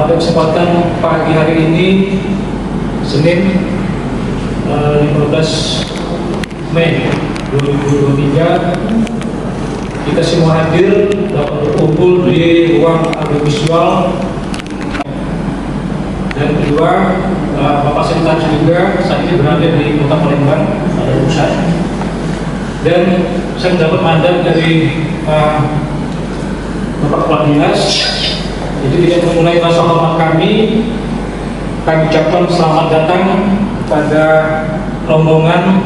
pada kesempatan pagi hari ini, Senin 15 Mei 2023, kita semua hadir dapat berkumpul di ruang audiovisual. Dan kedua, Bapak Sekretaris juga saat ini berada di Kota Palembang, ada pusat. Dan saya mendapat mandat dari Bapak Kepala Dinas. Jadi tidak memulai rasa hormat kami ucapkan selamat datang pada rombongan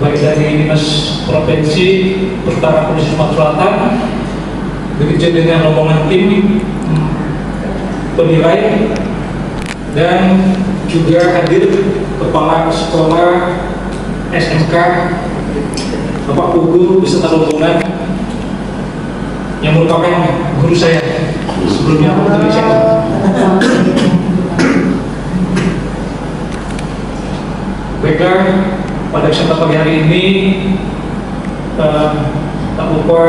baik dari Dinas Provinsi Utara Provinsi Sumatera Selatan, begitu dengan rombongan tim penilai, dan juga hadir Kepala Sekolah SMK Bapak Pugu beserta rombongan yang merupakan guru saya sebelumnya di Indonesia. Baiklah, pada kesempatan pagi hari ini tak lupa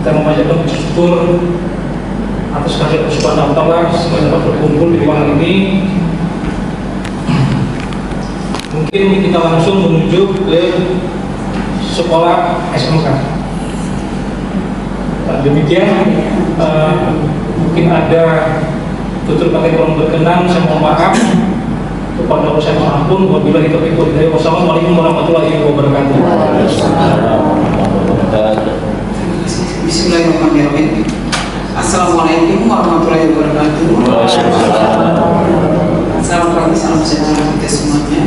kita memanjatkan syukur atas kehadiran Subhanahu wa Ta'ala sehingga dapat berkumpul di ruangan ini. Mungkin kita langsung menuju ke sekolah SMK. Demikian, mungkin ada tutur kata yang kurang berkenan, saya mohon maaf. Kepada Allah saya ampun. Wabillahi taufiq wal hidayah. Wassalamualaikum warahmatullahi wabarakatuh. Bismillahirrahmanirrahim. Assalamualaikum warahmatullahi wabarakatuh. Selamat pagi, salam sejahtera kita semuanya.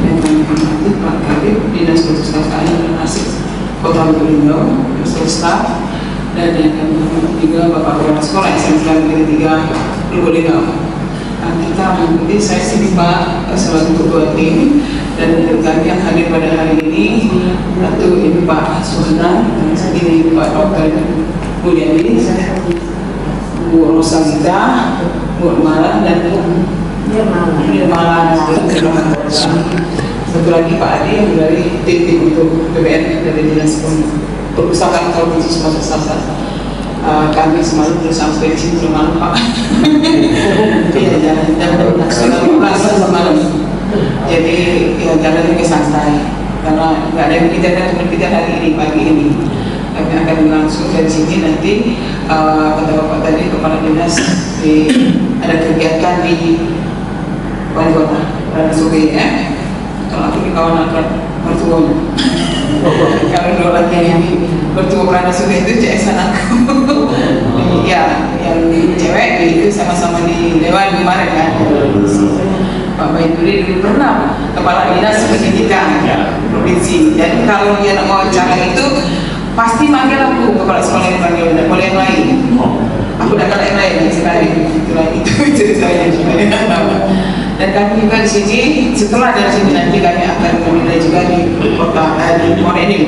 Yang kami hormati Pak Kabid Dinas Perpustakaan dan Arsip Kota Lubuk, beserta staf, dan yang kami hormati juga Bapak Kepala Sekolah SMK Negeri 3 Lubuk. Kita mengikuti sesi Pak selaku ketua tim, dan kami yang hadir pada hari ini tentu Ibu Pak Suhana, ini Pak Dr. Mulyadi, Bu Rosalita, Bu Mala, dan Nirmala. Satu lagi Pak Adi yang dari tim untuk PBN dari Dinas Perpustakaan Provinsi Sumatera Selatan. Kami semalam belum sampai di sini, belum malam Pak. Iya, jalan nasional semalam. Jadi ya jalan lebih santai karena nggak ada yang kita hari ini pagi ini. Kami akan langsung dari sini nanti kata Bapak tadi Kepala Dinas ada kegiatan di Wali Kota Rana Sugi ya. Kalau aku di kawan akrab mertuanya. Kalau dua lagi ini bertemu Rana Sugi itu CS anakku. Ya, yang cewek itu sama-sama di Dewan kemarin kan. Pak Baituri dulu pernah Kepala Dinas Pendidikan Provinsi. Jadi kalau dia mau acara itu pasti manggil aku, Kepala Sekolah yang panggil, tidak boleh yang lain. Aku udah kata yang lain sekali. Itu ceritanya juga. Dan kami juga di sini, setelah dari sini nanti kami akan menilai juga di kota di Morening.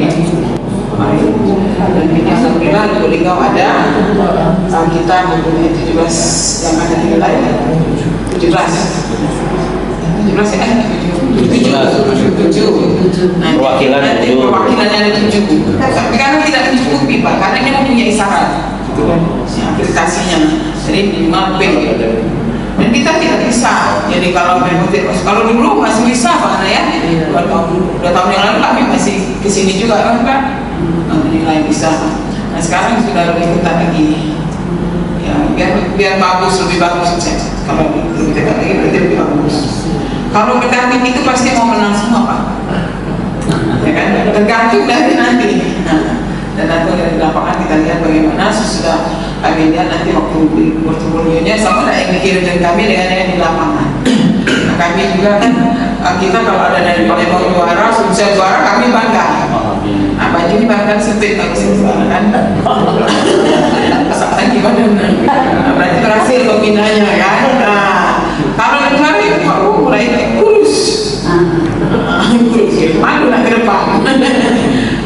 Dan ini alhamdulillah di Lubuk ada kita mempunyai 17 yang akan dinilai. 17 ya? 7. Perwakilannya ada 7. Tapi karena tidak mencukupi Pak, karena ini mempunyai syarat akreditasinya, jadi minimal B. Dan kita tidak bisa. Jadi kalau dulu masih bisa Pak ya. 2 tahun yang lalu kami masih kesini juga kan, menilai bisa. Nah sekarang sudah lebih ketat lagi. Ya biar bagus, lebih bagus saja. Kalau lebih ketat lagi berarti lebih bagus. Kalau bertanding itu pasti mau menang semua Pak. Ya kan? Tergantung dari nanti. Dan nanti dari lapangan kita lihat bagaimana sesudah kami lihat nanti waktu portfolionya sama lah yang dikirimkan kami dengan yang di lapangan. Nah, kami juga kan kita kalau ada dari Palembang juara, Sumsel juara, kami bangga. Nah baju ini bahkan sempit kalau juara kan. Kesalahan gimana? Nah, berarti berhasil pembinanya kan. Nah kalau yang juara itu mulai kurus. Kurus, malu nak ke depan.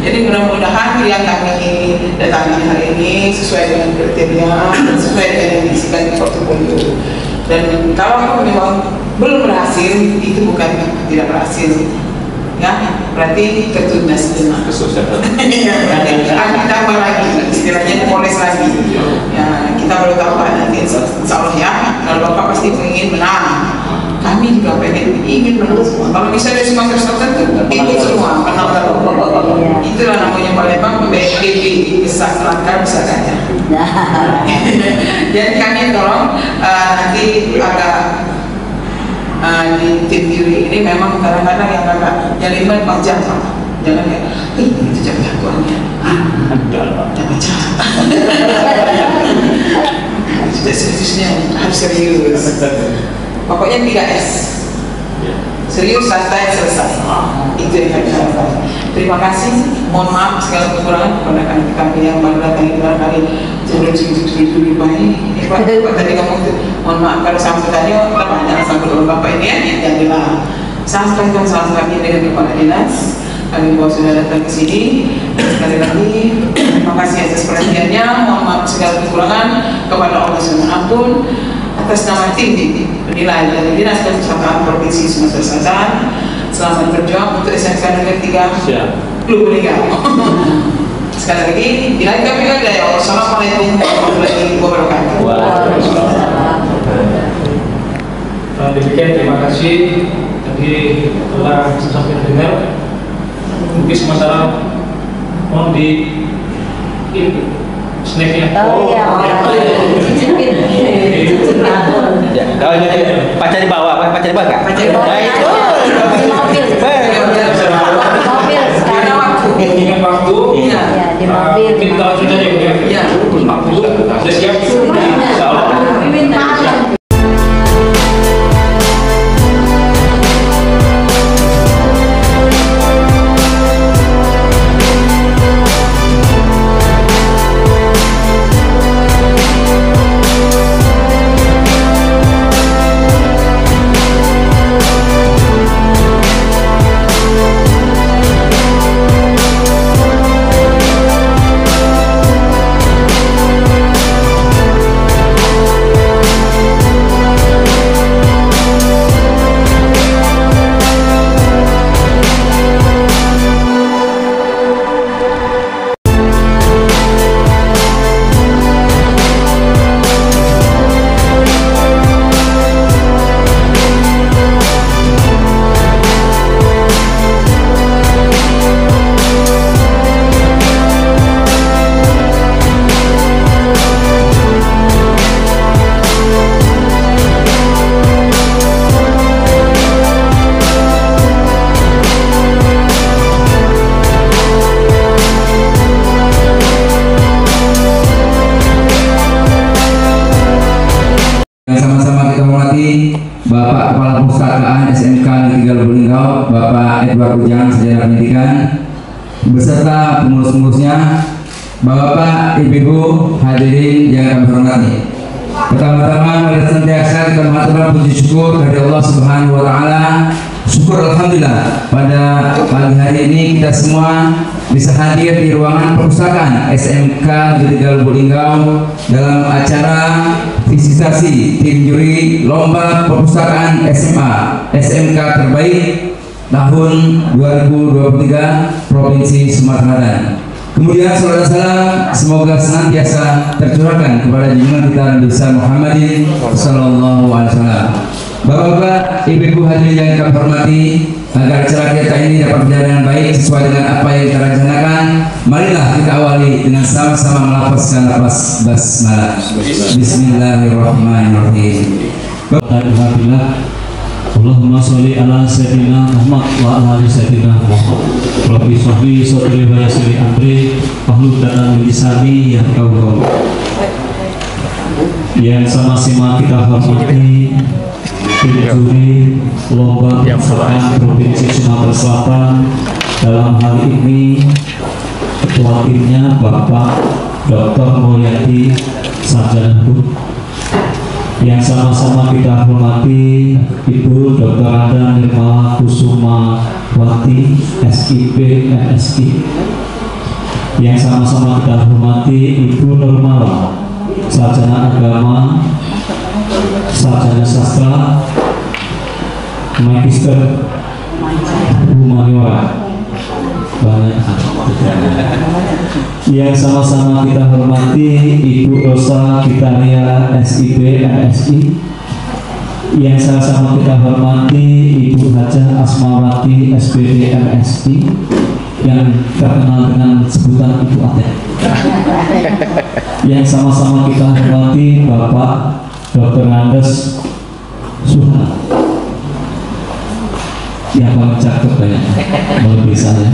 Jadi mudah-mudahan yang kami datangi hari ini sesuai dengan kriteria, sesuai dengan yang diisikan di portofolio. Dan kalau memang belum berhasil, itu bukan tidak berhasil, ya berarti tertunda sejenak. Berarti akan ditambah lagi, istilahnya poles lagi. Ya kita baru tahu nanti insya Allah ya. Kalau Bapak pasti ingin menang, kami juga ingin menang semua. Kalau bisa dari Sumatera Selatan ikut semua menang terus. Itulah namanya Palembang PSBB, besar langkah besar saja. Dan kami tolong nanti agak di tim juri ini memang kadang-kadang yang agak nyaliman panjang, jangan ya, itu jatuhannya, jangan sudah seriusnya harus serius. Pokoknya 3S, serius, santai, selesai. Itu yang kami harapkan. Terima kasih. Mohon maaf segala kekurangan kepada kami yang baru datang ini barangkali sebelum segitu baik. Pak tadi ngomong itu, mohon maaf kalau sambutannya banyak sambut oleh Bapak ini ya, yang bilang sampaikan salam kami dengan kepala dinas. Kami bahwa sudah datang ke sini. Sekali lagi terima kasih atas perhatiannya. Mohon maaf segala kekurangan kepada Allah SWT atas nama tim penilai dari Dinas Perpustakaan Provinsi Sumatera Selatan. Selamat berjuang untuk SMK Negeri 3 Klub Liga. Sekali lagi nilai kami lagi ya. Assalamualaikum warahmatullahi wabarakatuh. Demikian, terima kasih. Tadi telah sampai dengar. Mungkin sementara mau di snacknya. Oh iya. Kalau pacar di bawah, pacar di bawah. Pacar di bawah. Di mobil. Mobil sekarang. Ingat waktu. Iya, di mobil. Kita sudah ya. Iya. Waktu sudah siap. Insyaallah. Sama-sama kita hormati Bapak Kepala Perpustakaan SMK Negeri 3 Lubuk Linggau, Bapak Edward Ujang, Sarjana Pendidikan, beserta pengurus-pengurusnya, Bapak, Ibu, hadirin yang kami hormati. Pertama-tama mari senantiasa kita mengaturkan puji syukur kepada Allah Subhanahu wa taala. Syukur alhamdulillah pada pagi hari ini kita semua bisa hadir di ruangan perpustakaan SMK Negeri 3 Lubuk Linggau dalam acara visitasi tim juri lomba perpustakaan SMA SMK terbaik tahun 2023 Provinsi Sumatera Selatan. Kemudian salam semoga senantiasa tercurahkan kepada junjungan kita Nabi Muhammadin sallallahu alaihi wasallam. Bapak-bapak, ibu-ibu hadirin yang kami hormati, agar acara kita ini dapat berjalan dengan baik sesuai dengan apa yang kita rencanakan, marilah kita awali dengan sama-sama melafazkan lafaz basmalah. Bismillahirrahmanirrahim. Alhamdulillah. Allahumma sholli ala sayyidina Muhammad wa ala ali sayyidina Muhammad. Rabbi sholli sholli wa yassir amri wahlul 'uqdatam min lisani yafqahu qawli. Yang sama-sama kita hormati tim juri lomba perpustakaan Provinsi Sumatera Selatan, dalam hal ini ketua timnya Bapak Dr. Mulyadi Sarjana Hukum. Yang sama-sama kita hormati Ibu Dr. Anda Nirmala Kusumawati SIP MSI. Yang sama-sama kita hormati Ibu Nurmala Sarjana Agama, Sarjana Sastra, Magister Humaniora. Banyak Yang sama-sama kita hormati Ibu Rosa Gitaria SIB MSI. Yang sama-sama kita hormati Ibu Hajah Asmawati SPD MSI, yang terkenal dengan sebutan Ibu Aten. Yang sama-sama kita hormati Bapak Dr. Andes Suha, yang paling cakep kayaknya, melebihi saya.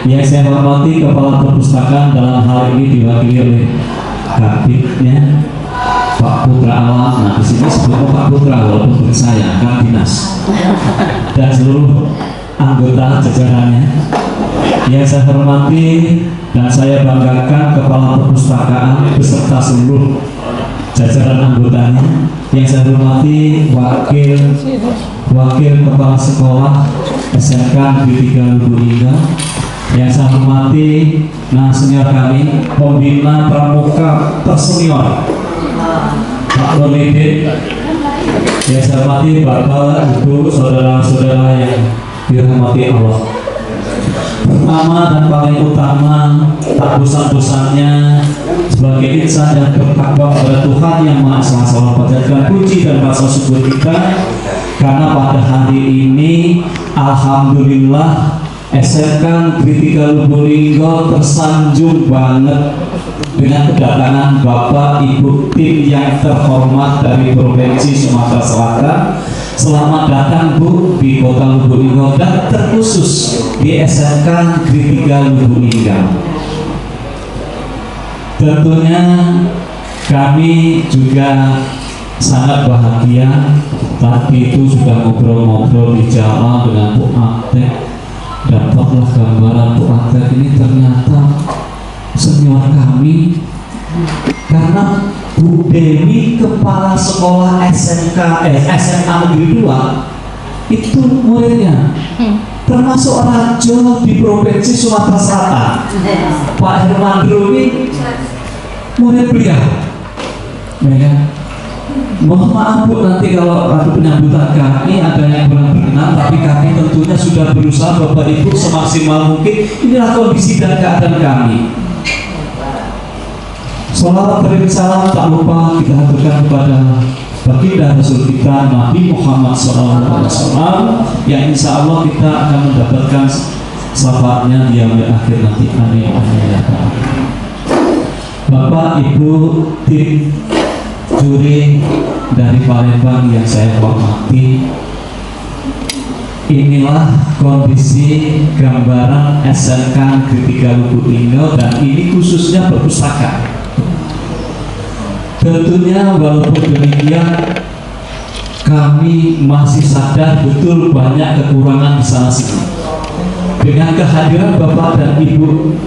Yang saya hormati Kepala Perpustakaan, dalam hal ini diwakili oleh Kabitnya Pak Putra Alam. Nah, di sini sebelumnya Pak Putra, walaupun saya kan dinas, dan seluruh anggota jajarannya. Yang saya hormati dan saya banggakan Kepala Perpustakaan beserta seluruh jajaran anggotanya. Yang saya hormati Wakil Kepala Sekolah SMK Negeri 3 Lubulingga. Yang saya hormati senior kami, Pembina Pramuka Tersenior Pak Nonidin. Yang saya hormati Bapak, Ibu, saudara-saudara yang dirahmati Allah. Pertama dan paling utama, tak bosan-bosannya sebagai insan yang bertakwa kepada Tuhan Yang Maha Esa, selalu panjatkan puji dan rasa syukur kita, karena pada hari ini alhamdulillah SMK Negeri 3 Lubulingga tersanjung banget dengan kedatangan Bapak Ibu tim yang terhormat dari Provinsi Sumatera Selatan. Selamat datang Bu di Kota Lubulingga, dan terkhusus di SMK Negeri 3 Lubulingga. Tentunya kami juga sangat bahagia. Tadi itu sudah ngobrol-ngobrol di jalan dengan Bu Atek, dapatlah gambaran Bu Atek ini ternyata senior kami, karena Bu Dewi Kepala Sekolah SMA Negeri 2 itu muridnya, termasuk Rajo di Provinsi Sumatera Selatan. Pak Hermandro ini murid beliau. Ya, mohon maaf Bu, nanti kalau ada penyambutan kami ada yang kurang berkenan, tapi kami tentunya sudah berusaha Bapak Ibu semaksimal mungkin. Inilah kondisi dan keadaan kami. Salawat beriring salam tak lupa kita haturkan kepada baginda Rasul kita Nabi Muhammad SAW, yang insya Allah kita akan mendapatkan syafaatnya di yaumil akhir nanti. Amin. Bapak Ibu tim juri dari Palembang yang saya hormati, inilah kondisi gambaran SMK Negeri 3 Lubulingga, dan ini khususnya perpustakaan. Tentunya walaupun demikian kami masih sadar betul banyak kekurangan di sana sini. Dengan kehadiran Bapak dan Ibu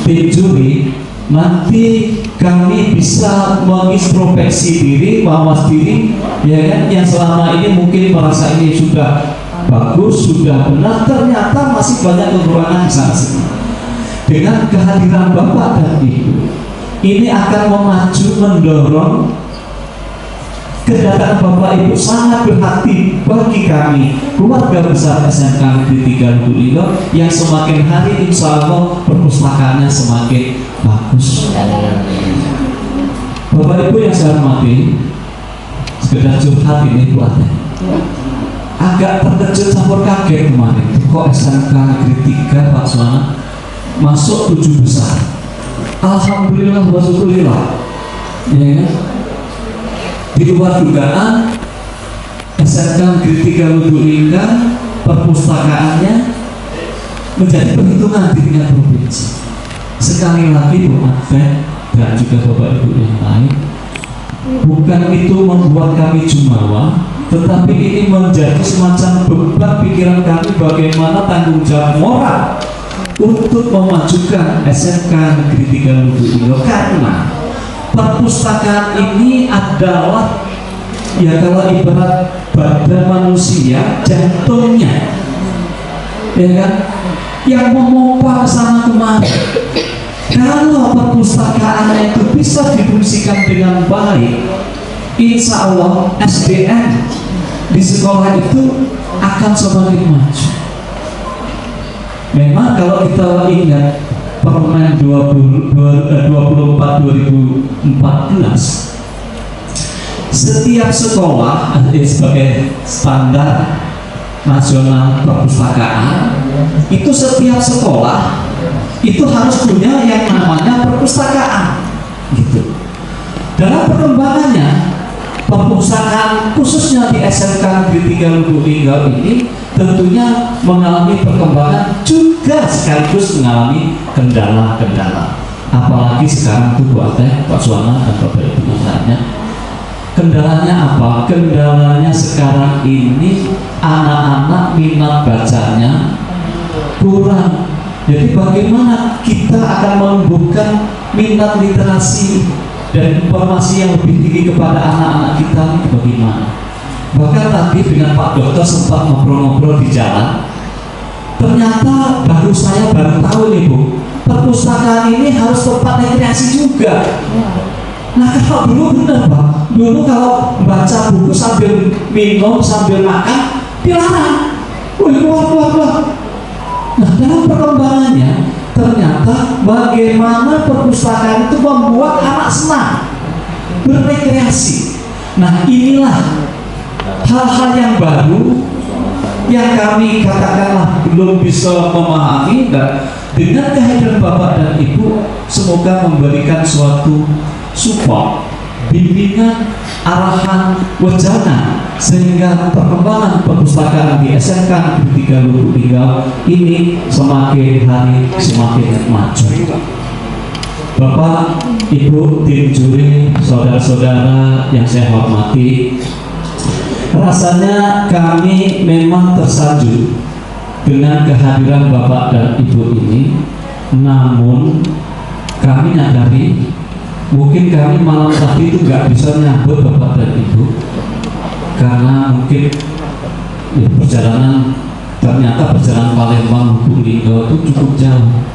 tim juri, nanti kami bisa mengintrospeksi diri, mawas diri, ya kan, yang selama ini mungkin merasa ini sudah bagus, sudah benar, ternyata masih banyak kekurangan di sana sini. Dengan kehadiran Bapak dan Ibu, ini akan memacu, mendorong kedatangan Bapak Ibu sangat berarti bagi kami keluarga besar SMK Negeri 3 Lubulingga, yang semakin hari insya Allah perpustakaannya semakin bagus. Bapak Ibu yang saya hormati, sekedar curhat ini Bu Aten, agak terkejut campur kaget kemarin kok SMK Negeri 3 Pak Suwana masuk 7 besar. Alhamdulillah wa syukurillah, ya kan? Di luar dugaan, SMK Negeri 3 Lubulingga perpustakaannya menjadi perhitungan di tingkat provinsi. Sekali lagi Bu Aten dan juga Bapak Ibu yang lain, bukan itu membuat kami jumawa, tetapi ini menjadi semacam beban pikiran kami bagaimana tanggung jawab moral untuk memajukan SMK Negeri 3 Lubulingga, karena perpustakaan ini adalah, ya kalau ibarat badan manusia, jantungnya, ya kan, yang memompa sana kemari. Kalau perpustakaannya itu bisa difungsikan dengan baik, insya Allah SDM di sekolah itu akan semakin maju. Memang kalau kita ingat Permen 24/2014, setiap sekolah sebagai standar nasional perpustakaan itu setiap sekolah itu harus punya yang namanya perpustakaan gitu. Dalam perkembangannya perpustakaan khususnya di SMK Negeri 3 Lubuk Linggau ini tentunya mengalami perkembangan juga sekaligus mengalami kendala-kendala. Apalagi sekarang tuh Pak Suwana dan Bapak Ibu misalnya. Kendalanya apa? Kendalanya sekarang ini anak-anak minat bacanya kurang. Jadi bagaimana kita akan menumbuhkan minat literasi dan informasi yang lebih tinggi kepada anak-anak kita ini bagaimana? Bahkan tadi dengan Pak Dokter sempat ngobrol-ngobrol di jalan, ternyata saya baru tahu nih Bu, perpustakaan ini harus tempat rekreasi juga. Nah kalau dulu benar Pak, dulu kalau membaca buku sambil minum, sambil makan, dilarang. Wah. Nah dalam perkembangannya, ternyata bagaimana perpustakaan itu membuat anak senang, berrekreasi. Nah inilah hal-hal yang baru yang kami katakanlah belum bisa memahami, dan dengan kehadiran Bapak dan Ibu semoga memberikan suatu support, bimbingan, arahan, wacana sehingga perkembangan perpustakaan di SMK Negeri 3 Lubuk Linggau ini semakin hari semakin maju. Bapak, Ibu, tim juri, saudara-saudara yang saya hormati, rasanya kami memang tersanjung dengan kehadiran Bapak dan Ibu ini. Namun kami nyadari mungkin kami malam tadi itu nggak bisa nyambut Bapak dan Ibu karena mungkin ya, ternyata perjalanan Palembang Lubuk Linggau itu cukup jauh,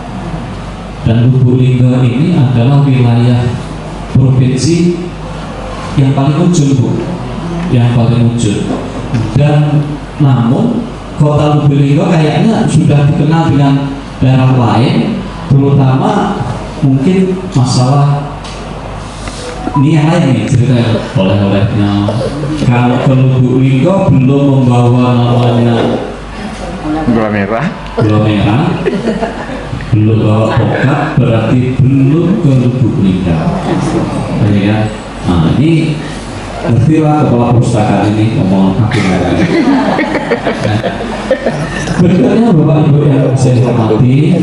dan Lubuk Linggau ini adalah wilayah provinsi yang paling ujung Bu, yang paling ujung. Dan namun kota Lubuk Linggau kayaknya sudah dikenal dengan daerah lain, terutama mungkin masalah ini yang lain nih cerita oleh-olehnya. Kalau ke Lubuk Linggau belum membawa namanya gula merah, belum bawa pokap, berarti belum ke Lubuk Linggau. Ya, nah ini ngertilah kepala perpustakaan ini ngomong kaki merah. Berikutnya Bapak Ibu yang saya hormati,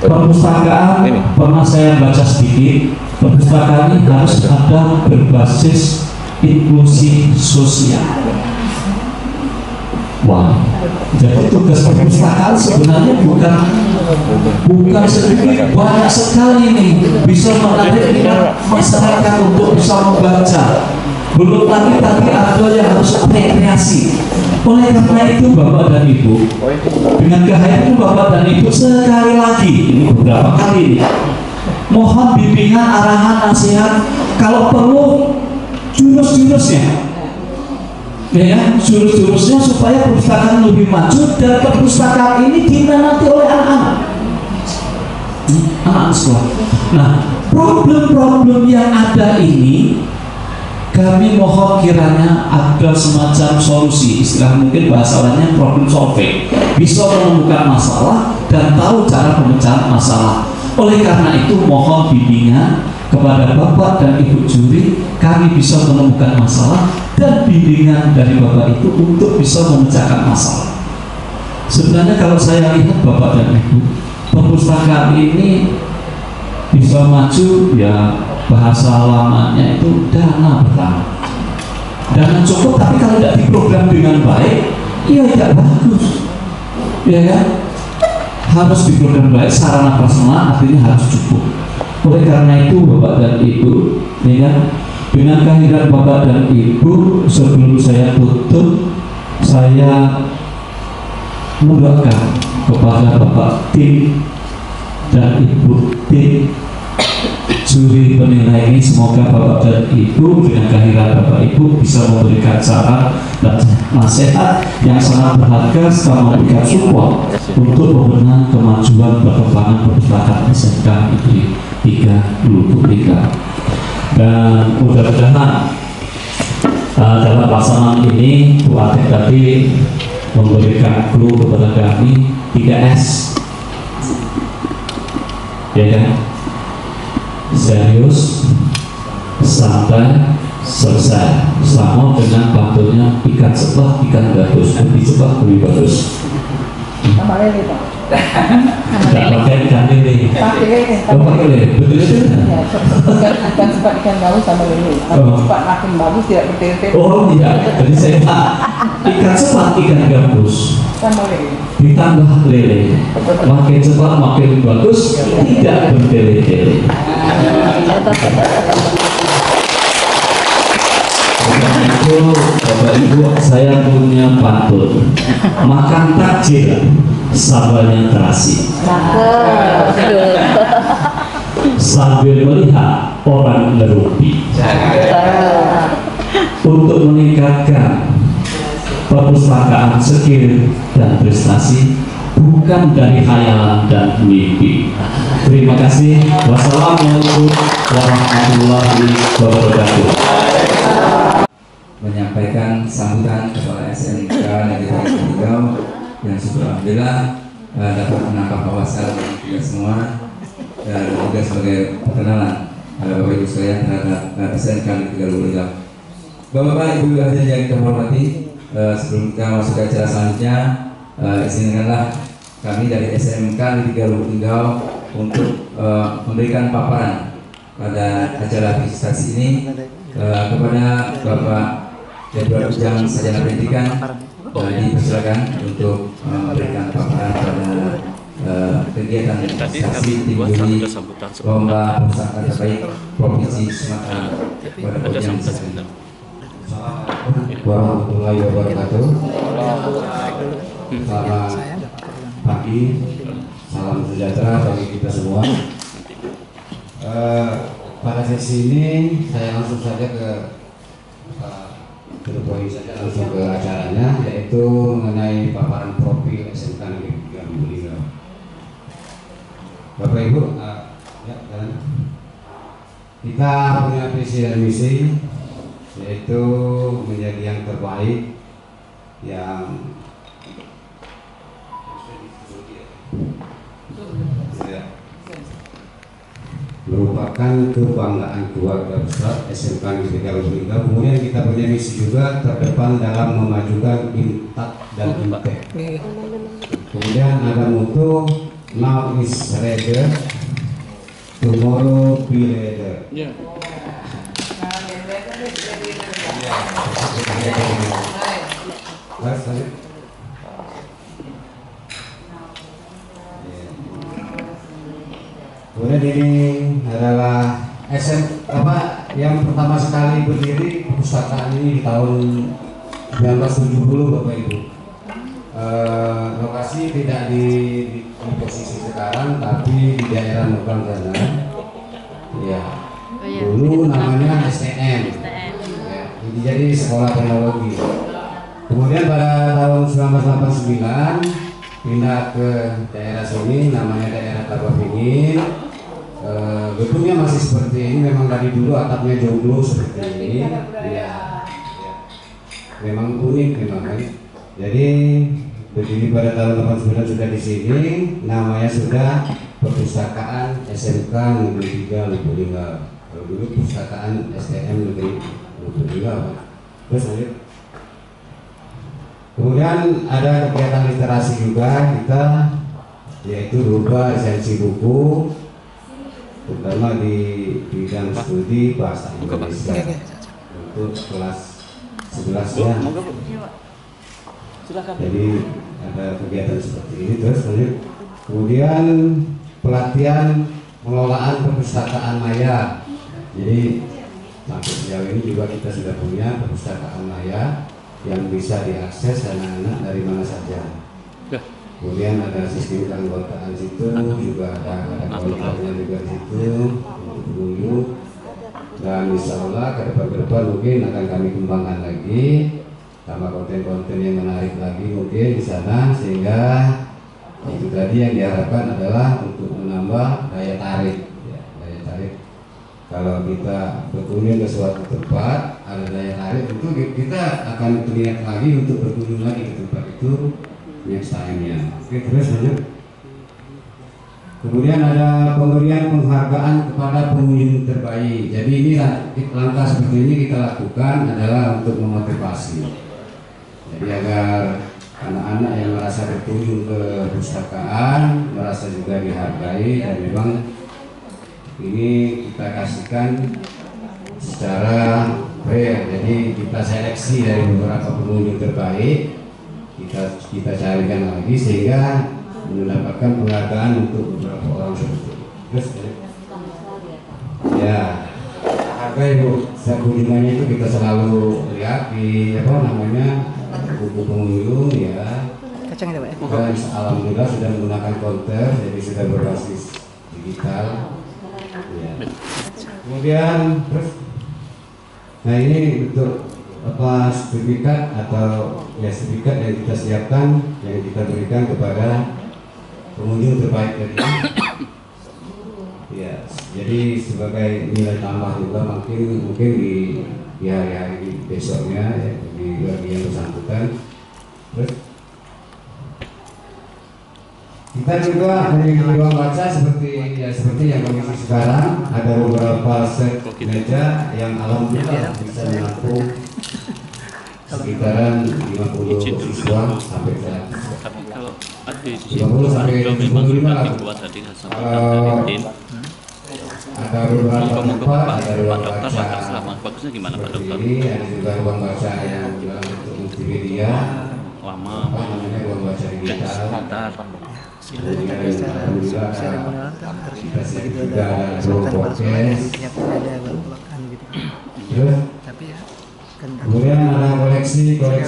perpustakaan pernah saya baca sedikit. Perpustakaan ini harus ada berbasis inklusi sosial. Wah, jadi tugas perpustakaan sebenarnya bukan sedikit, banyak sekali nih, bisa menarik minat masyarakat untuk bisa membaca. Belum lagi tadi ada yang harus rekreasi. Oleh karena itu Bapak dan Ibu, dengan kehadiran Bapak dan Ibu sekali lagi, ini beberapa kali nih, mohon bimbingan, arahan, nasihat, kalau perlu jurus-jurusnya, ya, jurus-jurusnya supaya perpustakaan lebih maju dan perpustakaan ini diminati oleh anak-anak sekolah. Nah, problem-problem yang ada ini kami mohon kiranya ada semacam solusi, istilah mungkin bahasa lainnya problem solving, bisa menemukan masalah dan tahu cara pemecahan masalah. Oleh karena itu mohon bimbingan kepada Bapak dan Ibu juri, kami bisa menemukan masalah dan bimbingan dari Bapak itu untuk bisa memecahkan masalah. Sebenarnya kalau saya lihat Bapak dan Ibu, perpustakaan ini bisa maju ya, bahasa lamanya itu dana pertama, dana cukup, tapi kalau tidak diprogram dengan baik, ya tidak bagus, ya kan? Harus diprogram baik, sarana prasarana artinya harus cukup. Oleh karena itu Bapak dan Ibu, ya, dengan kehadiran Bapak dan Ibu, sebelum saya tutup, saya mendoakan kepada Bapak tim dan Ibu tim juri penilai ini, semoga Bapak dan Ibu dengan kehadiran Bapak Ibu bisa memberikan saran dan nasihat yang sangat berharga serta memberikan support untuk pembenahan kemajuan perkembangan perpustakaan SMK Negeri 3 Lubuk Linggau. Dan mudah-mudahan dalam pelaksanaan ini Bu Atik tadi memberikan clue kepada kami 3S, ya kan? Serius, santai, selesai. Sama dengan pantulnya ikan sepat, ikan bagus, lebih cepat, lebih bagus. Sama lele Pak. Tidak pakai ikan lele. Oh, pakai lele, betul itu? Ya, ikan cepat, ikan bagus sama lele. Oh. Cepat makin bagus, tidak bertele-tele. Oh iya, jadi saya ikan sepat, ikan gabus Sama lele. ditambah lele, makin cepat makin bagus, tidak bertele-tele. Itu Bapak Ibu, saya punya pantun, makan takjil sambalnya terasi, sambil melihat orang ngerupi. Untuk meningkatkan perpustakaan skill dan prestasi bukan dari khayalan dan mimpi. Terima kasih. Wassalamualaikum warahmatullahi wabarakatuh. Menyampaikan sambutan kepada SMK Negeri 3 Linggau yang syukur alhamdulillah dapat menambah wawasan kita semua, dan juga sebagai perkenalan Bapak Ibu sekalian terhadap SMK Negeri 3 Linggau. Bapak Ibu hadirin yang kita hormati, sebelum kita masuk ke acara selanjutnya, izinkanlah kami dari SMK Negeri 3 Linggau untuk memberikan paparan pada acara presentasi ini kepada Bapak Edward Ujang, Sarjana Pendidikan. Dipersilakan untuk memberikan paparan pada kegiatan presentasi Tinggi Lomba Pustaka Terbaik Provinsi Sumatera pada Ujang. Assalamualaikum warahmatullahi wabarakatuh. Selamat pagi, salam sejahtera bagi kita semua. Pada sesi ini saya langsung saja ke poin saja langsung ke acaranya, yaitu mengenai paparan profil SMK Negeri 3 Lubuk Linggau. Bapak Ibu, kita punya visi dan misi, yaitu menjadi yang terbaik, yang merupakan kebanggaan keluarga besar SMK Negeri 3 Lubuk Linggau. Kemudian kita punya misi juga terdepan dalam memajukan INTAK dan INTEK. Kemudian ada mutu now is ready, tomorrow be leader. Kemudian ini adalah yang pertama sekali berdiri perpustakaan ini di tahun 1970, Bapak Ibu. Lokasi tidak di posisi sekarang, tapi di daerah Nopang sana. Ya. Dulu namanya STM. Ya, jadi Sekolah Teknologi. Kemudian pada tahun 1989 pindah ke daerah sini, namanya daerah Tabafingin. Gedungnya masih seperti ini, memang dari dulu atapnya jomblo seperti ini. Ya. Memang unik memang kan. Jadi berdiri pada tahun 89 sudah di sini, namanya sudah Perpustakaan SMK Negeri 3 Lubuk Linggau. Kalau dulu Perpustakaan STM Negeri Lubuk Linggau. Terus lanjut. Kemudian ada kegiatan literasi juga kita, yaitu berupa resensi buku, terutama di bidang studi bahasa Indonesia untuk kelas 11-nya. Jadi ada kegiatan seperti ini. Terus lanjut. Kemudian pelatihan pengelolaan perpustakaan maya. Jadi sampai sejauh ini juga kita sudah punya perpustakaan maya yang bisa diakses anak-anak dari mana saja. Kemudian ada sistem keanggotaan situ, juga ada komunitasnya juga di situ untuk pengunjung. Dan insya Allah ke depan mungkin akan kami kembangkan lagi. tambah konten-konten yang menarik lagi mungkin di sana, sehingga itu tadi yang diharapkan adalah untuk menambah daya tarik. Ya, daya tarik. Kalau kita berkunjung ke suatu tempat ada daya tarik, tentu kita akan terlihat lagi untuk berkunjung lagi ke tempat itu next time-nya. Oke, terus lanjut. Kemudian ada pemberian penghargaan kepada pengunjung terbaik. Jadi ini langkah seperti ini kita lakukan adalah untuk memotivasi. Jadi agar anak-anak yang merasa berkunjung ke perpustakaan merasa juga dihargai, dan memang ini kita kasihkan secara fair. Jadi kita seleksi dari beberapa pengunjung terbaik, kita carikan lagi sehingga mendapatkan penghargaan untuk beberapa orang tersebut. Terus ya, harga ibu kunjungannya itu kita selalu lihat di buku pengunjung ya. Kacang itu, Pak. Dan alhamdulillah sudah menggunakan counter, jadi sudah berbasis digital. Ya. Kemudian terus, nah ini bentuk sertifikat atau ya sertifikat yang kita siapkan, yang kita berikan kepada pengunjung terbaik tadi. Ya, jadi sebagai nilai tambah juga mungkin di hari-hari besoknya ya, bagi yang bersangkutan. Terus kita juga dari ruang baca seperti yang kondisi sekarang, ada beberapa set meja yang alhamdulillah bisa menampung sekitaran 50 siswa sampai 100. Tapi kalau ada 50 sampai 75 lah. Ada beberapa tempat, ada ruang baca bagusnya gimana Pak Dokter? ini, ada juga ruang baca yang dalam bentuk multimedia, Lama ruang baca digital. sebentar. Kemudian alhamdulillah kita juga ada ruang podcast. Terus kemudian ada koleksi kita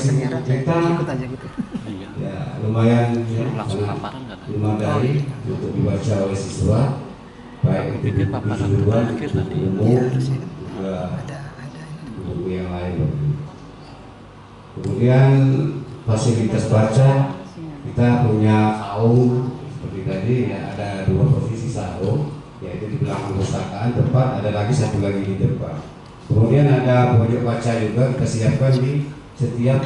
ya lumayan ya, Langsung paparan kan? memadai untuk dibaca oleh siswa, baik itu keseluruhan umum juga buku yang lain. Kemudian fasilitas baca kita punya saung seperti tadi ya, ada 2 posisi saung, yaitu di belakang perpustakaan tempat, ada lagi satu lagi di depan. Kemudian ada pojok baca juga kita siapkan di setiap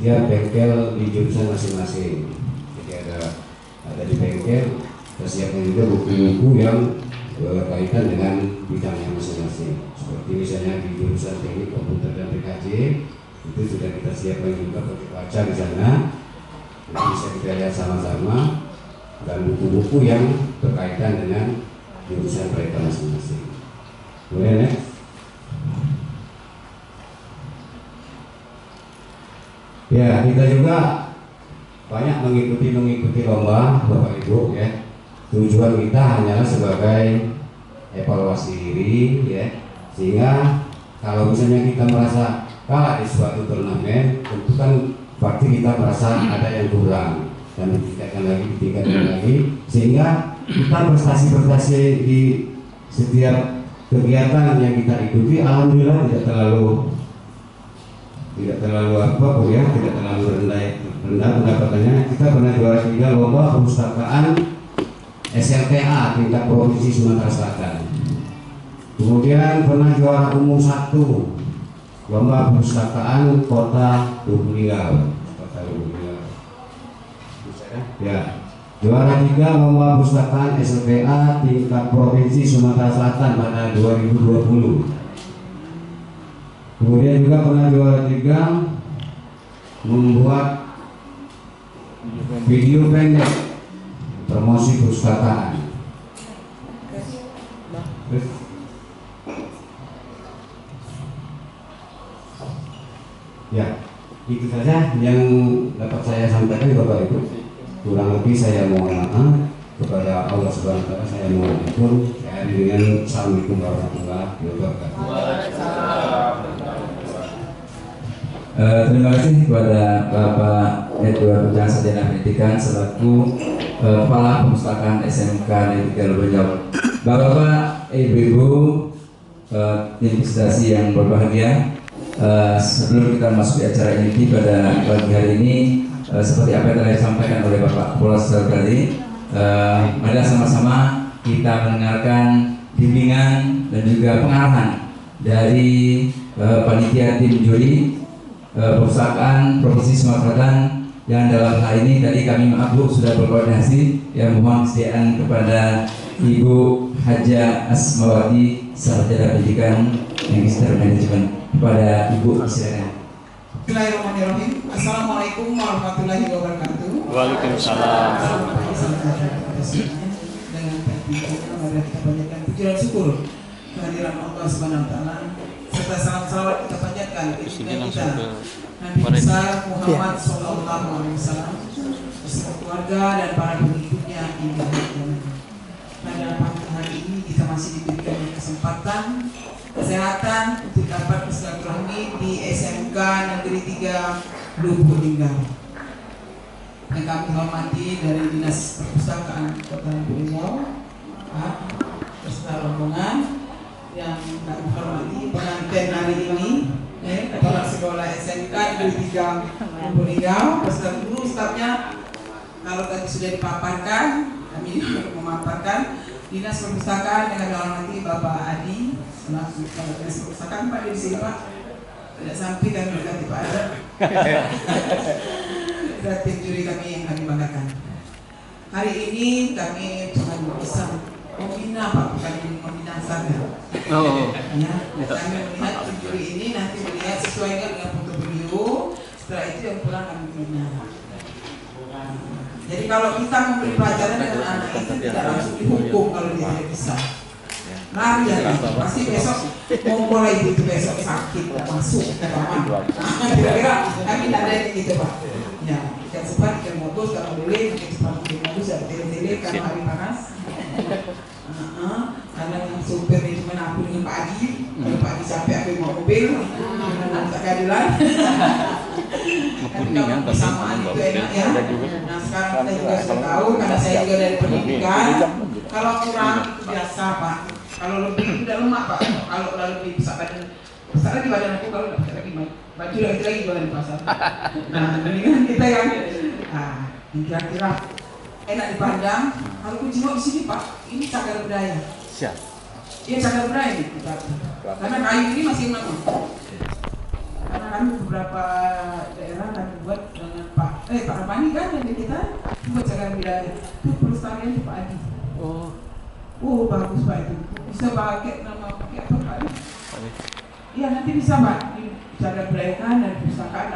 bengkel di jurusan masing-masing. Jadi ada di bengkel kita siapkan juga buku-buku yang berkaitan dengan bidangnya masing-masing. Seperti misalnya di jurusan teknik komputer dan PKJ itu sudah kita siapkan juga pojok baca di sana. Jadi bisa kita lihat sama-sama, dan buku-buku yang berkaitan dengan jurusan mereka masing-masing. Boleh next. Ya, kita juga banyak mengikuti lomba Bapak Ibu ya. Tujuan kita hanyalah sebagai evaluasi diri ya, sehingga kalau misalnya kita merasa kalah di suatu turnamen, tentu kan berarti kita merasa ada yang kurang, dan ditingkatkan lagi sehingga kita prestasi di setiap kegiatan yang kita ikuti alhamdulillah tidak terlalu tidak terlalu rendah pendapatannya. Kita pernah juara 3 lomba perpustakaan SLTA tingkat provinsi Sumatera Selatan. Kemudian pernah juara umum 1 lomba perpustakaan kota Lubuk Linggau. Ya, juara 3 lomba perpustakaan SLTA tingkat provinsi Sumatera Selatan pada 2020. Kemudian juga pernah juara 3 membuat video pendek promosi perpustakaan. Ya, itu saja yang dapat saya sampaikan Bapak Ibu. Kurang lebih saya mohon maaf kepada Allah Subhanahu wa taala, saya mohon ampun. Saya dengan Assalamualaikum warahmatullahi wabarakatuh. Terima kasih kepada Bapak Edward Ujang Sarjana Pendidikan selaku Kepala Perpustakaan SMK Negeri 3 Lubuk Linggau. Bapak-bapak, ibu-ibu, tim visitasi yang berbahagia, sebelum kita masuk di acara inti pada pagi hari ini, seperti apa yang telah disampaikan oleh Bapak Kepala Sekolah tadi, mari sama-sama kita mendengarkan bimbingan dan juga pengarahan dari panitia tim juri perpustakaan Provinsi Sumatera Selatan, yang dalam hal ini tadi kami Bu sudah berkoordinasi, yang mohon kesediaan kepada Ibu Haja Asmawati, Sarjana Pendidikan Magister Manajemen. Kepada Ibu, silakan. Bismillahirrahmanirrahim. Assalamualaikum warahmatullahi wabarakatuh. Waalaikumsalam. Dengan mari kita panjatkan puji dan syukur kehadiran Allah Subhanahu wa taala, serta salam salawat kita panjatkan kepada kita Nabi besar Muhammad sallallahu alaihi wasallam beserta keluarga dan para pengikutnya hingga akhir. Pada pagi hari ini kita masih diberikan kesempatan kesehatan untuk dapat bersilaturahmi di SMK Negeri 3 Lubuk Linggau. Yang kami hormati dari Dinas Perpustakaan Kota Lubuk Linggau, beserta rombongan. Yang kami hormati pengantin hari ini, Kepala Sekolah SMK Negeri 3 Lubuk Linggau, beserta guru stafnya. Kalau tadi sudah dipaparkan, kami memaparkan Dinas Perpustakaan yang kami hormati Bapak Adi. Selaku Kepala Dinas Perpustakaan, Pak di sini Pak. Tidak sampai kami berganti Pak Ada. Dan tim juri kami yang kami banggakan. Hari ini kami cuma bisa membina Pak, bukan membina saja. Ya, kami melihat tim juri ini nanti melihat sesuai dengan portofolio. Setelah itu yang kurang kami bina. Jadi kalau kita memberi pelajaran dengan anak itu tidak langsung dihukum kalau dia tidak bisa. Lari ya, pasti besok mau mulai itu besok sakit masuk ke kamar. Kira-kira kami tidak ada gitu Pak. Ya, yang sempat yang modus kalau boleh, yang sempat yang modus ada tele-tele karena hari panas. Karena yang supir itu cuma aku dengan Pak Adi, kalau Pak Adi sampai aku mau mobil, tak keadilan. Tapi kalau kesamaan itu enak ya. Nah sekarang kita juga sudah tahu, karena saya juga dari pendidikan, kalau kurang itu biasa Pak. Kalau lebih udah lemak Pak. Kalau lebih besar lagi badan aku, kalau dapat lagi baju lagi jualan di pasar. Nah mendingan kita yang kira-kira enak dipandang. Kalau kunci di sini Pak, ini cagar budaya. Siap. Iya cagar budaya nih kita. Karena kayu ini masih lama. Karena kami beberapa daerah kami buat dengan Pak Rapani kan yang kita buat cagar budaya. Itu pelestarian Pak Adi. Oh bagus Pak itu. Bisa pakai nama pakai apa Pak? Iya nanti bisa Pak. Cagar budaya kan dan perpustakaan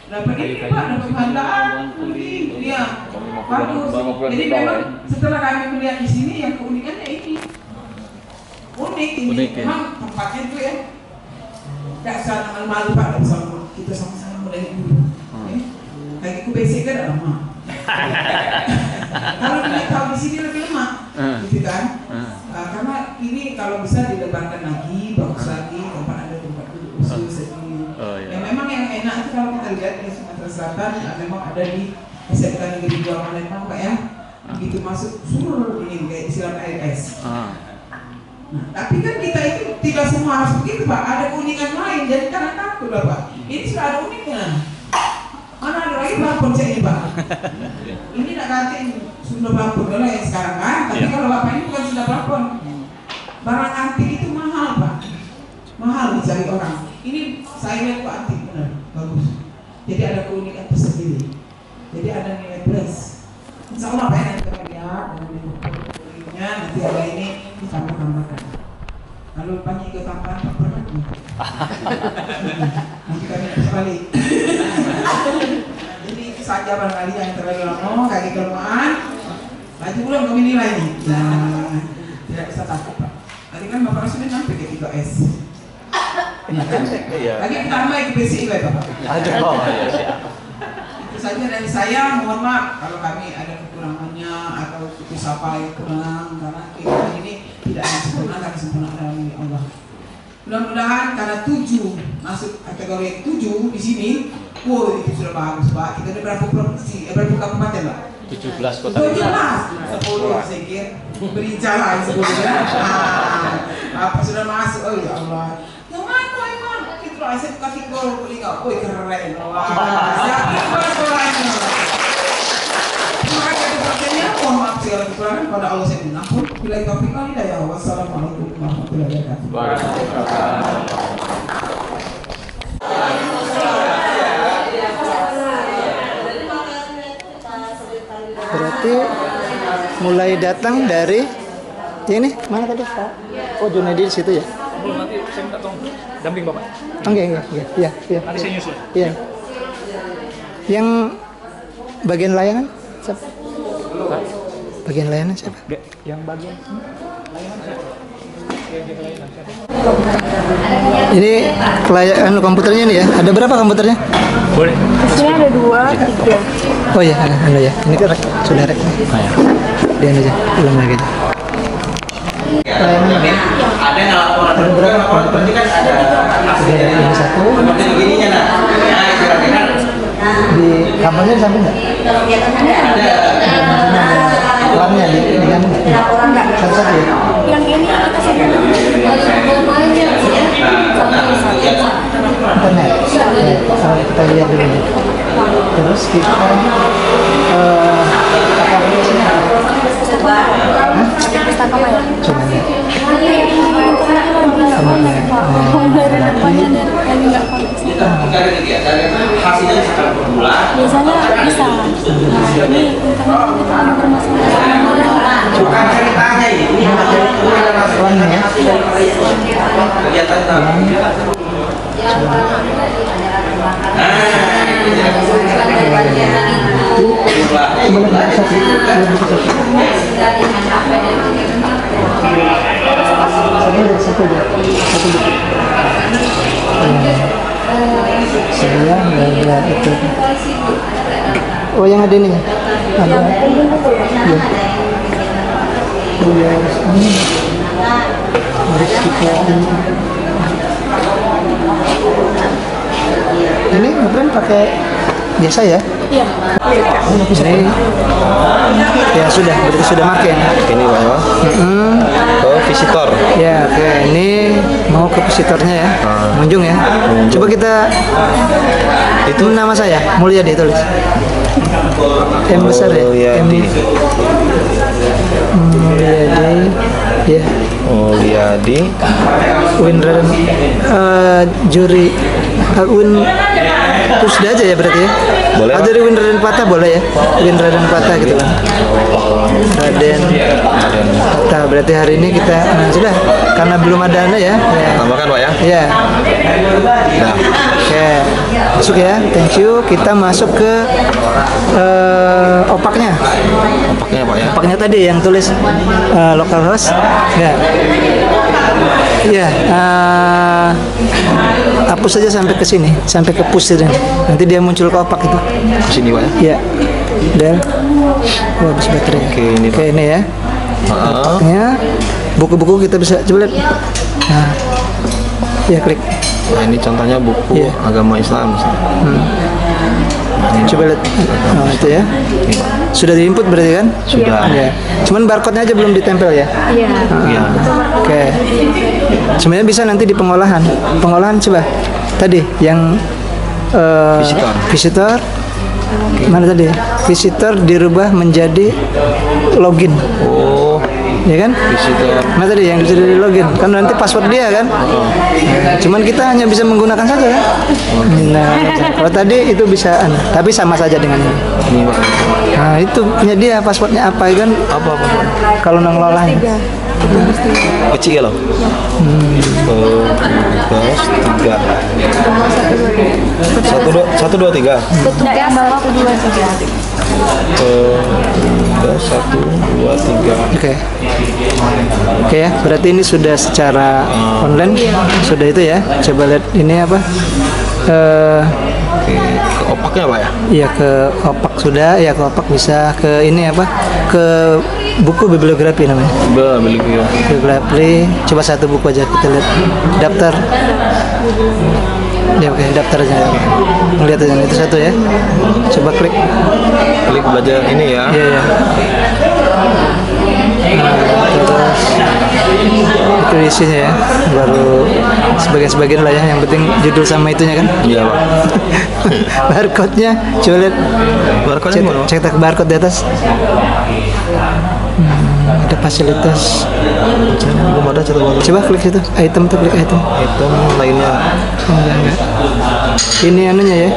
dapat ini Pak, dapat penghargaan. Iya bagus. Jadi memang setelah kami melihat di sini yang keunikannya ini unik ini. Memang tempatnya itu ya. Tidak usah malu-malu Pak, bersama kita sama-sama mulai dulu. Kayak aku basic kan lama. Kalau kita tahu di sini lebih lemah, gitu kan? Karena ini kalau bisa dilebarkan lagi, bagus lagi, tempat ada tempat duduk khusus ini. Ya memang yang enak itu kalau kita lihat di Sumatera Selatan, memang ada di SMK Negeri 2 Palembang Pak ya. Begitu masuk suruh ini kayak istilah ARS. Nah, tapi kan kita itu tidak semua harus begitu Pak, ada keunikan lain, jadi jangan takut lah Pak. Ini sudah ada uniknya. Mana ada lagi pelapon saya ini Pak. Ini nak ganti sudah pelapon dulu yang sekarang kan, tapi kalau Bapak ini bukan sudah pelapon. Barang antik itu mahal Pak, mahal dicari orang. Ini saya lihat Pak antik benar, bagus. Jadi ada keunikan tersendiri. Jadi ada nilai plus. Insya Allah Pak ya, nanti kita lihat dengan portfolionya, nanti ada ini ditambah-tambahkan. Kalau pagi ke tambahan Pak pernah nanti kami harus balik. Jadi itu saja barangkali yang terlalu lama, kaki kelemahan. Laju belum kami nilai nih. Nah, tidak bisa takut Pak. Tadi kan Bapak sudah sampai ke 3S. Ya kan? Lagi tambah ke basic juga Bapak. Itu saja dari saya. Mohon maaf kalau kami ada kekurangannya atau putus apa yang kurang, karena kita ini tidak sempurna, akan sempurna dalam milik Allah. Mudah-mudahan karena 7 masuk kategori 7 di sini, wow itu sudah bagus Pak. Kita ada berapa provinsi, berapa kabupaten Pak? 17 kota. 10 sedikit beri jalan sebelumnya. Apa sudah masuk? Oh ya Allah. Yang mana Iman? Kita Asep kasih gol Lingau. Wih keren. Wah. Mohon maaf segala kekurangan pada Allah saya minahun. Bila taufiq wal hidayah. Wassalamualaikum warahmatullahi wabarakatuh. Berarti mulai datang dari ini mana tadi Pak? Oh Junaidi di situ ya? Nanti saya minta tolong damping Bapak. Oke. Nanti saya nyusul. Iya. Yang bagian layanan siapa? Bagian layanan siapa? Yang bagian layanan siapa? Ini kelayakan komputernya nih ya. Ada berapa komputernya? Boleh. Di sini ada 2, 3. Oh iya, ada ya. Ini kan sudah rek. Dia aja, ulang lagi. Ada yang laporan berapa? Berarti kan ada Ini satu. begininya nah. Nah, kira-kira Di kamarnya di samping nggak? Uangnya dengan satu ya. Yang ini kita sampai Internet. Kita lihat dulu. Terus kita pustaka maya. coba lihat. hasilnya secara berbulan. Biasanya bisa. Nah, ini internet bermasalah. Bukan ceritanya ini Uangnya ya. kegiatan Saya nggak itu. Oh yang ada nih. Ada. Ya. Harus kita ini ngeprint pakai biasa ya? Iya. Ini ya sudah, berarti sudah makin. Ini Pak ya. Oh, visitor. Ya, oke. Ini mau ke visitornya ya. Munjung ya. Coba kita itu nama saya, Mulyadi tulis. M besar ya. Mulyadi. Mulyadi. Ya. Mulyadi. Winraden juri Win terus aja ya berarti ya. Boleh. Dari Winraden Patah boleh ya. Winraden Patah gitu kan. Raden Patah berarti hari ini kita sudah karena belum ada anda ya. Tambahkan Pak ya. Ya. Nah, Oke. Masuk ya. Thank you. Kita masuk ke opaknya. opaknya Pak ya. Opaknya tadi yang tulis local host. Ya. Iya, hapus saja sampai ke sini, sampai ke push ini. Nanti dia muncul ke opak itu. Di sini Pak ya. Iya. Dan habis baterai. Oke, ini Pak. Oke, ini ya. Opaknya. Buku-buku kita bisa coba lihat. Nah. Ya, klik. Nah, ini contohnya buku Iya. agama Islam. Coba lihat. Oh, itu ya. Sudah di-input berarti kan? Sudah. Ya. Cuman barcode-nya aja belum ditempel ya. Iya. Iya. Oke. Sebenarnya bisa nanti di pengolahan. Pengolahan coba. Tadi yang visitor. Mana tadi? Visitor dirubah menjadi login. Oh, Ya kan? visitor. Mana tadi yang bisa di login? Kan nanti password dia kan? Cuman kita hanya bisa menggunakan saja kan? Nah, kalau tadi itu bisa, tapi sama saja dengan ini. Ini Pak. Nah, itu punya dia passwordnya apa kan? Apa? Kalau ngelolanya. Kecil loh. Tugas 3. 1 2 3. Tidak yang bawah 1, 2, 3. Tugas 1 2 3. Oke. Oke ya, berarti ini sudah secara online. Sudah itu ya. Coba lihat ini apa? Oke, ke opaknya Pak ya. Iya ke opak sudah, ya ke opak bisa ke ini apa? Ke buku bibliografi namanya. Beli ya. Bibliografi. Coba satu buku aja kita lihat. Daftar. Ya oke, daftar aja. Melihat aja itu satu ya. Coba klik. Klik belajar ini ya. Iya ya. Nah, terus itu dari isinya ya, baru sebagian-sebagian lah ya. Yang penting judul sama itunya kan. Iya Pak. Barcode-nya, coba lihat. Barcode-nya mana? Cetak barcode di atas. Ada fasilitas. Belum ada cetak barcode. Coba klik situ, item tuh, klik item. Item lainnya. Oh, enggak. Ini anunya ya,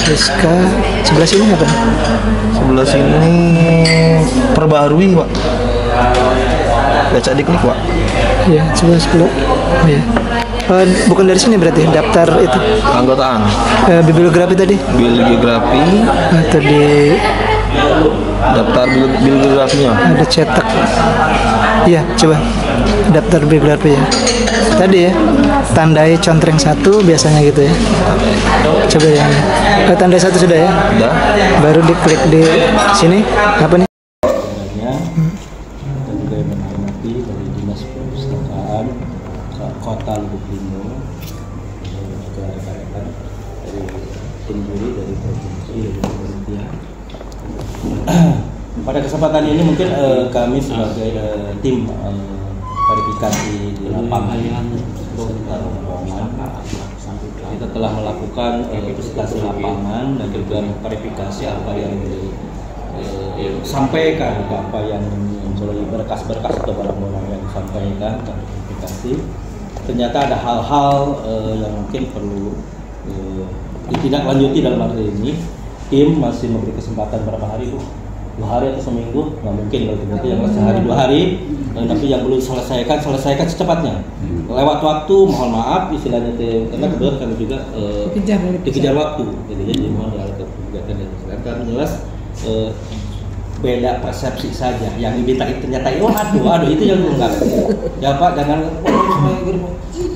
Rizka. Sebelah sini apa? Sebelah sini perbarui Pak. Baca diklik Pak. Iya, sebelah. Oh ya. Bukan dari sini berarti daftar itu. Keanggotaan. Bibliografi tadi. Bibliografi. Atau di daftar bibliografinya. ada cetak. Iya, coba daftar bibliografi ya. Tadi ya, tandai contreng 1 biasanya gitu ya. Coba ya. Tandai 1 sudah ya. Udah. Baru diklik di sini. Apa nih? Dan juga yang menghormati dari Dinas Perpustakaan Kota Lubuk Linggau, juga rekan-rekan dari tim juri dari provinsi dan panitia. Pada kesempatan ini mungkin kami sebagai tim verifikasi di lapangan serta rombongan kita telah melakukan verifikasi lapangan dan juga verifikasi apa yang disampaikan, apa yang menjadi berkas-berkas atau barang-barang yang disampaikan dan verifikasi. Ternyata ada hal-hal yang mungkin perlu ditindaklanjuti dalam hari ini. Tim masih memberi kesempatan berapa hari Bu? 2 hari atau seminggu? Nggak mungkin kalau begitu, yang sehari 2 hari. Tapi yang belum selesaikan secepatnya. Lewat waktu, mohon maaf istilahnya karena kebetulan kami juga dikejar waktu. Jadi mohon dialihkan kegiatan dan silakan jelas beda persepsi saja. Yang diminta itu ternyata aduh itu yang enggak. Ya Pak, jangan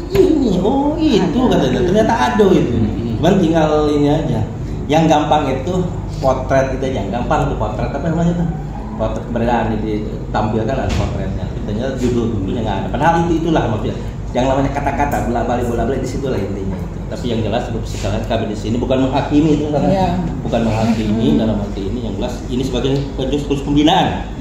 ini itu katanya ternyata aduh itu. Cuman tinggal ini aja. Yang gampang itu potret itu aja, gampang tuh potret apa namanya tuh? Potret keberadaan ditampilkan ada potretnya. Kitanya judulnya nggak ada. Padahal itulah maksudnya. Yang namanya kata-kata bola-balik di situ lah intinya itu. Tapi yang jelas sekarang kami di sini bukan menghakimi itu karena bukan menghakimi dalam arti ini yang jelas ini sebagai khusus pembinaan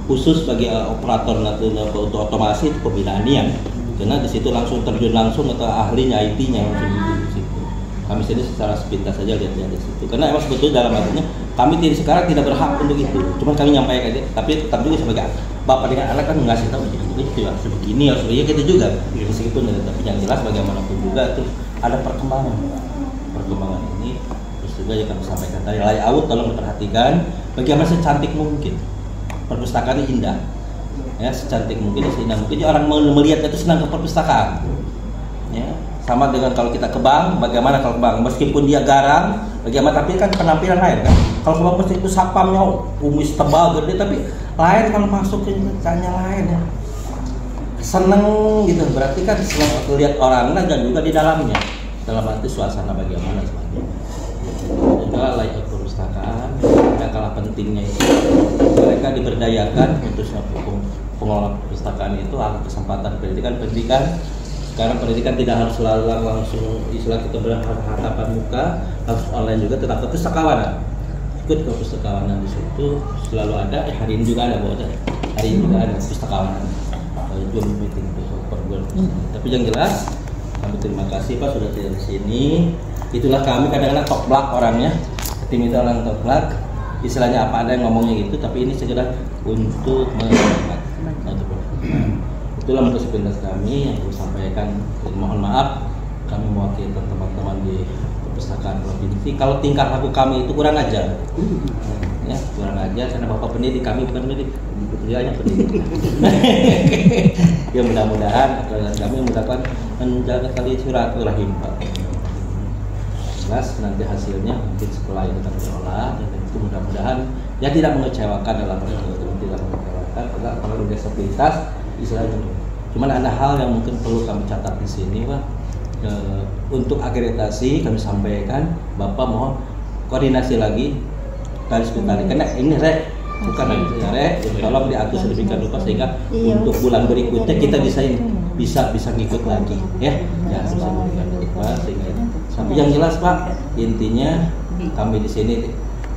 khusus bagi operator untuk otomasi itu pembinaan yang karena di situ langsung terjun langsung atau ahlinya IT-nya langsung di situ. Kami sendiri secara sepintas saja lihat-lihat di situ. Karena emang sebetulnya dalam artinya kami sekarang tidak berhak untuk itu. Cuma kami nyampaikan aja. Tapi tetap juga sebagai bapak dengan anak kan ngasih tahu itu harus begini harus begini kita juga. Meskipun tapi yang jelas bagaimanapun juga itu ada perkembangan. Perkembangan ini terus juga yang kami sampaikan tadi layout tolong diperhatikan bagaimana secantik mungkin. Perpustakaan ini indah. Ya, secantik mungkin, seindah mungkin orang melihat itu senang ke perpustakaan. Ya. Sama dengan kalau kita ke bank, bagaimana kalau ke bank meskipun dia garang, bagaimana tapi kan penampilan lain kan. Kalau ke bank mesti itu sapamnya kumis tebal gede tapi lain kalau masuk ke caranya lain ya. Seneng gitu berarti kan selalu lihat orangnya dan juga di dalamnya. Dalam arti suasana bagaimana sebagainya. Itulah layout perpustakaan yang kalah pentingnya itu mereka diberdayakan khususnya pengelola perpustakaan itu ada kesempatan pendidikan. Sekarang pendidikan tidak harus selalu langsung istilah kita berhadapan muka, harus online juga tentang perpustakawanan. Ikut ke perpustakawanan di situ selalu ada. Hari ini juga ada hari ini juga ada perpustakawanan. Zoom meeting per bulan. Tapi yang jelas kami terima kasih Pak sudah di sini. Itulah kami kadang-kadang talk black orangnya. Tim itu orang talk black. Istilahnya apa ada yang ngomongnya gitu, tapi ini segera untuk menghormat. Itulah bentuk sepintas kami yang saya sampaikan. Dan mohon maaf kami mewakili teman-teman di perpustakaan provinsi kalau tingkah laku kami itu kurang ajar ya, kurang ajar karena bapak pendidik, kami bukan pendidik, betulnya pendidik. Ya mudah-mudahan kami mendapatkan menjaga tali silaturahim Pak. Jelas nanti hasilnya mungkin setelah itu kami olah dan itu mudah-mudahan ya tidak mengecewakan dalam tidak mengecewakan karena kalau udah sepintas istilahnya. Cuman ada hal yang mungkin perlu kami catat di sini Pak. Untuk akreditasi kami sampaikan Bapak mohon koordinasi lagi garis kutari karena ini bukan tolong diatur sedemikian rupa sehingga untuk bulan berikutnya kita bisa ngikut lagi ya bisa sedemikian rupa sehingga tapi yang jelas Pak intinya kami di sini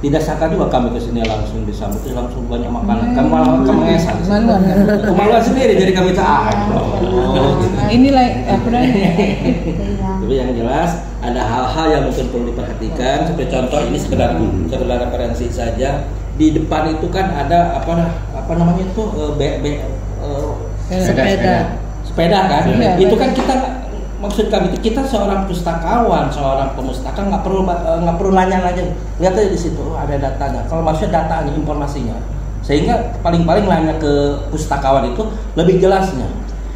Tidak sangka juga kami kesini langsung disambut, langsung banyak makanan. Kami malah kemengesan. Kemaluan sendiri jadi kami tak. Gitu. Inilah apa namanya? Tapi yang jelas ada hal-hal yang mungkin perlu diperhatikan. Seperti contoh ini sekedar referensi saja. Di depan itu kan ada apa namanya itu sepeda kan? Ya, itu kan kita maksud kami itu kita seorang pustakawan, seorang pemustaka nggak perlu nanya-nanya, lihat aja di situ ada datanya. Kalau maksudnya datanya, informasinya, sehingga paling-paling nanya ke pustakawan itu lebih jelasnya.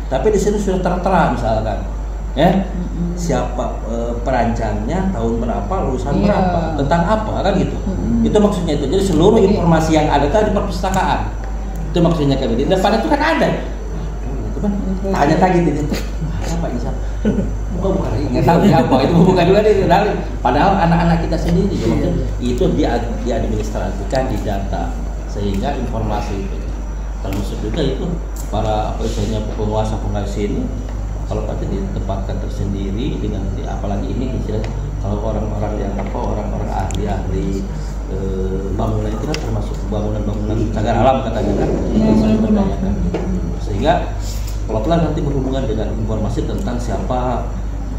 Tapi di sini sudah tertera misalkan, ya siapa perancangnya, tahun berapa, lulusan berapa, tentang apa kan gitu. Itu maksudnya itu. Jadi seluruh informasi yang ada tadi di perpustakaan. Itu maksudnya kami. Di depan itu kan ada. Itu kan tanya tadi gitu. Apa ini siapa? Bukan nggak tahu siapa itu, bukan juga dia. Padahal anak-anak kita sendiri itu diadministrasikan di data, sehingga informasi itu termasuk juga itu para penguasa ini kalau tadi ditempatkan tersendiri dengan apalagi ini istilah kalau orang-orang yang orang-orang ahli bangunan itu kan termasuk bangunan cagar alam katanya kan, sehingga kalau nanti berhubungan dengan informasi tentang siapa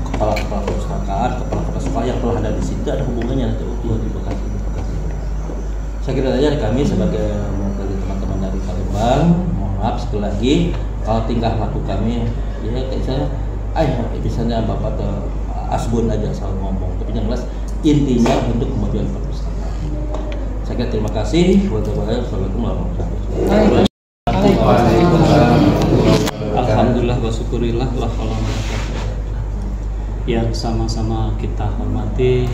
kepala perpustakaan, kepala sekolah yang telah ada di situ, ada hubungannya nanti di Bekasi. Saya kira saja kami sebagai mewakili teman-teman dari Palembang, mohon maaf sekali lagi kalau tingkah laku kami ya kayak saya, misalnya Bapak atau Asbun aja selalu ngomong, tapi yang jelas intinya untuk kemajuan perpustakaan. Saya kira terima kasih. Wassalamualaikum warahmatullahi wabarakatuh. Alhamdulillah wa syukurillah la haula wala quwwata. Yang sama-sama kita hormati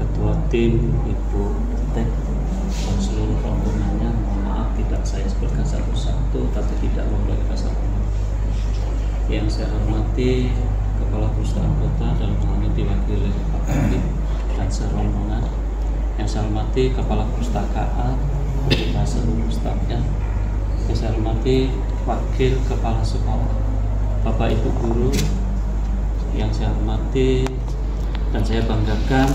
Ketua Tim Ibu Tek dan seluruh rombongannya. Mohon maaf tidak saya sebutkan satu-satu, tapi tidak memulai rasa hormat. Yang saya hormati Kepala Perpustakaan Kota dalam hal ini diwakili oleh Pak Kadip dan serombongan. Yang saya hormati Kepala Perpustakaan dan seluruh stafnya. Yang saya hormati Wakil Kepala Sekolah, Bapak Ibu Guru yang saya hormati dan saya banggakan.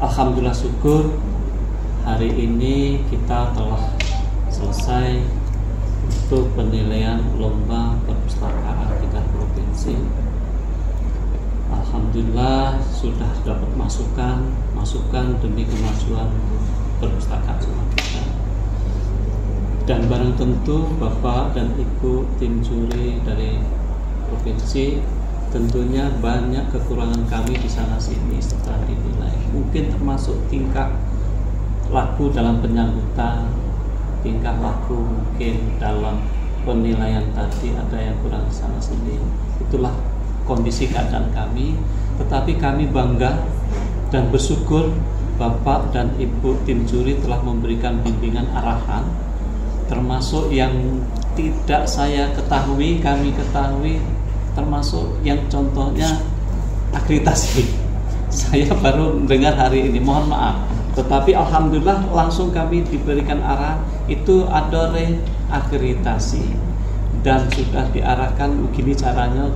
Alhamdulillah syukur hari ini kita telah selesai untuk penilaian lomba perpustakaan tingkat provinsi. Alhamdulillah sudah dapat masukan demi kemajuan perpustakaan kita. Dan barang tentu Bapak dan Ibu tim juri dari provinsi tentunya banyak kekurangan kami di sana sini setelah dinilai. Mungkin termasuk tingkah laku dalam penyambutan, tingkah laku mungkin dalam penilaian tadi ada yang kurang di sana sini. Itulah kondisi keadaan kami. Tetapi kami bangga dan bersyukur Bapak dan Ibu tim juri telah memberikan bimbingan arahan, termasuk yang tidak saya ketahui, kami ketahui, termasuk yang contohnya akreditasi. Saya baru mendengar hari ini, mohon maaf. Tetapi alhamdulillah langsung kami diberikan arah itu ada reakreditasi dan sudah diarahkan gini caranya.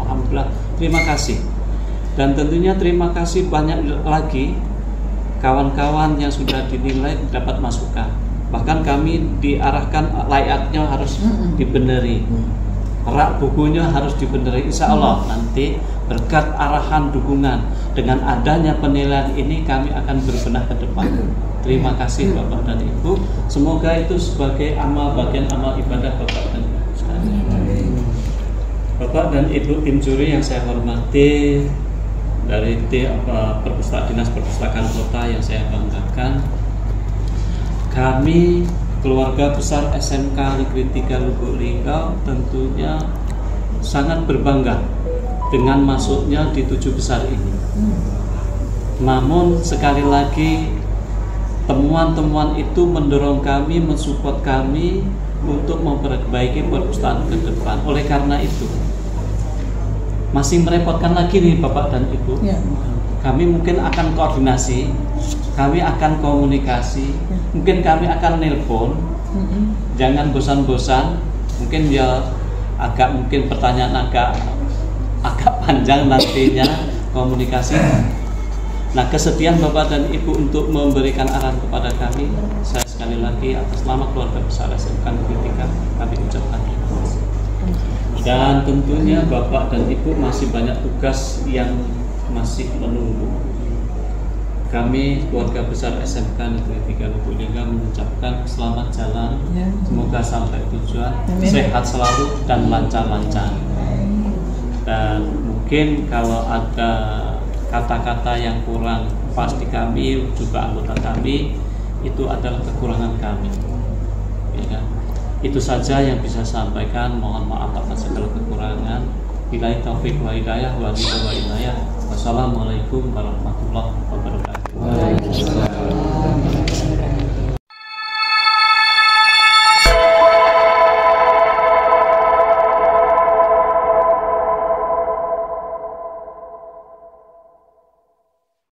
Alhamdulillah, terima kasih. Dan tentunya terima kasih banyak lagi kawan-kawan yang sudah dinilai dapat masukan. Bahkan kami diarahkan layaknya harus dibeneri, rak bukunya harus dibeneri. Insya Allah nanti berkat arahan dukungan dengan adanya penilaian ini kami akan berbenah ke depan. Terima kasih Bapak dan Ibu. Semoga itu sebagai bagian amal ibadah Bapak dan Ibu sekalian. Bapak dan Ibu tim juri yang saya hormati dari Dinas Perpustakaan Kota yang saya banggakan. Kami keluarga besar SMK Negeri 3 Lubuk Linggau tentunya sangat berbangga dengan masuknya di 7 besar ini. Namun sekali lagi temuan-temuan itu mendorong kami, mensupport kami untuk memperbaiki perpustakaan ke depan. Oleh karena itu masih merepotkan lagi nih Bapak dan Ibu. Kami mungkin akan koordinasi, kami akan komunikasi, mungkin kami akan nelpon. Jangan bosan-bosan, mungkin ya mungkin pertanyaan agak panjang nantinya komunikasi. Nah, kesediaan Bapak dan Ibu untuk memberikan arahan kepada kami, saya sekali lagi atas nama keluarga besar SMK Negeri 3 kami ucapkan terima kasih. Dan tentunya Bapak dan Ibu masih banyak tugas yang masih menunggu. Kami keluarga besar SMK Negeri 3 Lubuk Linggau mengucapkan selamat jalan, semoga sampai tujuan, sehat selalu dan lancar-lancar. Dan mungkin kalau ada kata-kata yang kurang pas di kami, juga anggota kami, itu adalah kekurangan kami, ya kan? Itu saja yang bisa sampaikan. Mohon maaf atas segala kekurangan. Billahi taufiq wa hidayah wa hidayah. Wassalamualaikum warahmatullahi wabarakatuh. Waalaikumsalam.